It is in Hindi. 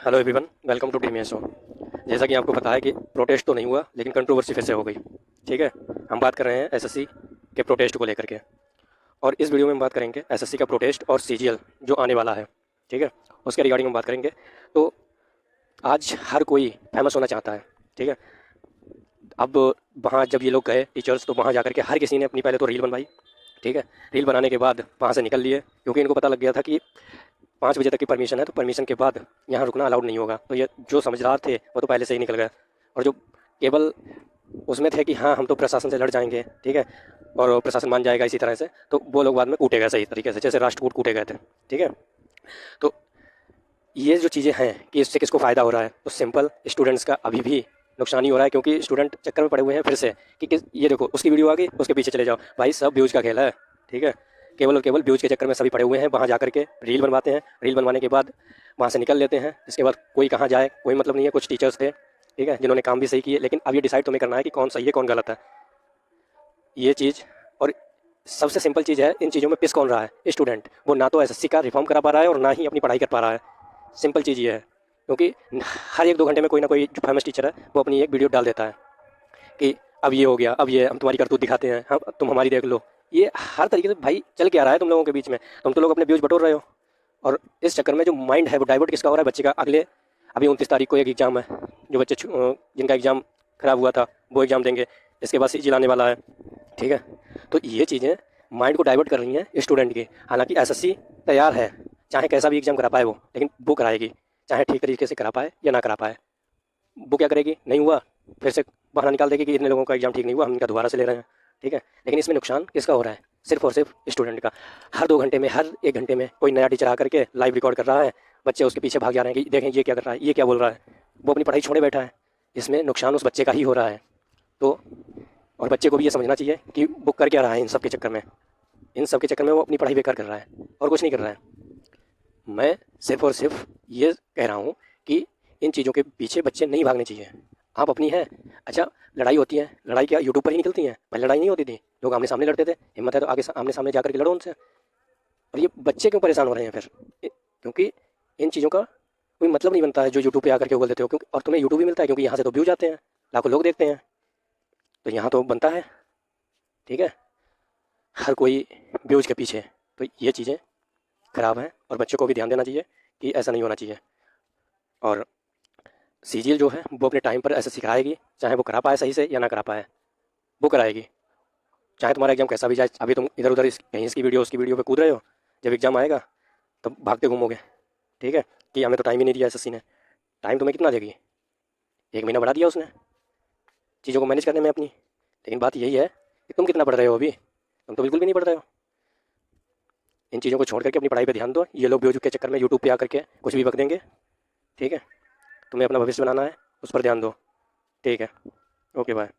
Hello everyone, welcome to team show. जैसा कि आपको पता है कि प्रोटेस्ट तो नहीं हुआ, लेकिन कंट्रोवर्सी फिर से हो गई। ठीक है, हम बात कर रहे हैं एसएससी के प्रोटेस्ट को लेकर के। और इस वीडियो में हम बात करेंगे एसएससी का प्रोटेस्ट और सीजीएल जो आने वाला है। ठीक है, उसके रिगार्डिंग हम बात करेंगे। तो आज हर कोई फेमस होना चाहता है। ठीक है, अब वहाँ जब ये लोग गए टीचर्स, तो वहाँ जाकर के हर किसी ने अपनी पहले तो रील बनवाई। ठीक है, रील बनाने के बाद वहाँ से निकल लिए, क्योंकि इनको पता लग गया था कि 5 बजे तक की परमिशन है, तो परमिशन के बाद यहाँ रुकना अलाउड नहीं होगा। तो ये जो समझदार थे वो तो पहले से ही निकल गए, और जो केवल उसमें थे कि हाँ हम तो प्रशासन से लड़ जाएंगे, ठीक है, और प्रशासन मान जाएगा इसी तरह से, तो वो लोग बाद में कूटे गए सही तरीके से, जैसे राष्ट्रकूट कूटे गए थे। ठीक है, तो ये जो चीज़ें हैं कि इससे किसको फ़ायदा हो रहा है, तो सिंपल स्टूडेंट्स का अभी भी नुकसान ही हो रहा है, क्योंकि स्टूडेंट चक्कर में पड़े हुए हैं फिर से कि ये देखो उसकी वीडियो आ गई, उसके पीछे चले जाओ। भाई सब व्यूज़ का खेल है। ठीक है, केवल और केवल व्यूज़ के चक्कर में सभी पड़े हुए हैं। वहाँ जाकर के रील बनवाते हैं, रील बनवाने के बाद वहाँ से निकल लेते हैं। इसके बाद कोई कहाँ जाए कोई मतलब नहीं है। कुछ टीचर्स थे, ठीक है, जिन्होंने काम भी सही किए, लेकिन अब ये डिसाइड तुम्हें करना है कि कौन सही है कौन गलत है, ये चीज़। और सबसे सिंपल चीज़ है, इन चीज़ों में पिस कौन रहा है? स्टूडेंट। वो ना तो एसएससी का रिफॉर्म करा पा रहा है और ना ही अपनी पढ़ाई कर पा रहा है। सिंपल चीज़ ये है, क्योंकि हर 1-2 घंटे में कोई ना कोई जो फेमस टीचर है वो अपनी एक वीडियो डाल देता है कि अब ये हो गया, अब ये हम तुम्हारी करतूत दिखाते हैं, हम तुम हमारी देख लो। ये हर तरीके से भाई चल के आ रहा है तुम लोगों के बीच में। तुम तो लोग अपने व्यूज़ बटोर रहे हो, और इस चक्कर में जो माइंड है वो डाइवर्ट किसका हो रहा है? बच्चे का। अगले अभी 29 तारीख को एक एग्ज़ाम है, जो बच्चे जिनका एग्ज़ाम ख़राब हुआ था वो एग्ज़ाम देंगे। इसके बाद सीजी लाने वाला है। ठीक है, तो ये चीज़ें माइंड को डाइवर्ट कर रही हैं स्टूडेंट के। हालांकि एसएससी तैयार है, चाहे कैसा भी एग्ज़ाम करा पाए वो, लेकिन वो कराएगी, चाहे ठीक तरीके से करा पाए या ना करा पाए। वो क्या करेगी? नहीं हुआ, फिर से बहाना निकाल देगी कि इतने लोगों का एग्ज़ाम ठीक नहीं हुआ, हम इनका दोबारा से ले रहे हैं। ठीक है, लेकिन इसमें नुकसान किसका हो रहा है? सिर्फ और सिर्फ स्टूडेंट का। हर 2 घंटे में, हर 1 घंटे में कोई नया टीचर आकर के लाइव रिकॉर्ड कर रहा है, बच्चे उसके पीछे भाग जा रहे हैं कि देखें ये क्या कर रहा है, ये क्या बोल रहा है। वो अपनी पढ़ाई छोड़े बैठा है। इसमें नुकसान उस बच्चे का ही हो रहा है। तो और बच्चे को भी ये समझना चाहिए कि वो कर क्या रहा है इन सब के चक्कर में। इन सब के चक्कर में वो अपनी पढ़ाई बेकार कर रहा है और कुछ नहीं कर रहा है। मैं सिर्फ और सिर्फ ये कह रहा हूँ कि इन चीज़ों के पीछे बच्चे नहीं भागने चाहिए। आप अपनी है। अच्छा, लड़ाई होती है, लड़ाई क्या यूट्यूब पर ही निकलती है? पहले लड़ाई नहीं होती थी, लोग आमने सामने लड़ते थे। हिम्मत है तो आगे आमने सामने जाकर के लड़ो उनसे। और ये बच्चे क्यों परेशान हो रहे हैं फिर? क्योंकि इन चीज़ों का कोई मतलब नहीं बनता है जो यूट्यूब पे आकर के बोल देते हो। क्योंकि और तुम्हें यूट्यूब भी मिलता है, क्योंकि यहाँ से तो व्यूज आते हैं, लाखों लोग देखते हैं, तो यहाँ तो बनता है। ठीक है, हर कोई व्यूज के पीछे। तो ये चीज़ें ख़राब हैं, और बच्चों को भी ध्यान देना चाहिए कि ऐसा नहीं होना चाहिए। और सीजीएल जो है वो अपने टाइम पर ऐसे सिखाएगी, चाहे वो करा पाए सही से या ना करा पाए, वो कराएगी। चाहे तुम्हारा एग्जाम कैसा भी जाए, अभी तुम इधर उधर कहीं इसकी वीडियो उसकी वीडियो पे कूद रहे हो, जब एग्जाम आएगा तब भागते घूमोगे। ठीक है, कि हमें तो टाइम ही नहीं दिया एसएससी ने। टाइम तुम्हें कितना देगी? 1 महीना बढ़ा दिया उसने चीज़ों को मैनेज करने में अपनी। लेकिन बात यही है कि तुम कितना पढ़ रहे हो अभी? तुम तो बिल्कुल भी नहीं पढ़ रहे हो। इन चीज़ों को छोड़ करके अपनी पढ़ाई पे ध्यान दो। ये लोग व्यूज के चक्कर में यूट्यूब पे आकर के कुछ भी बक देंगे। ठीक है, तुम्हें अपना भविष्य बनाना है, उस पर ध्यान दो। ठीक है, ओके बाय।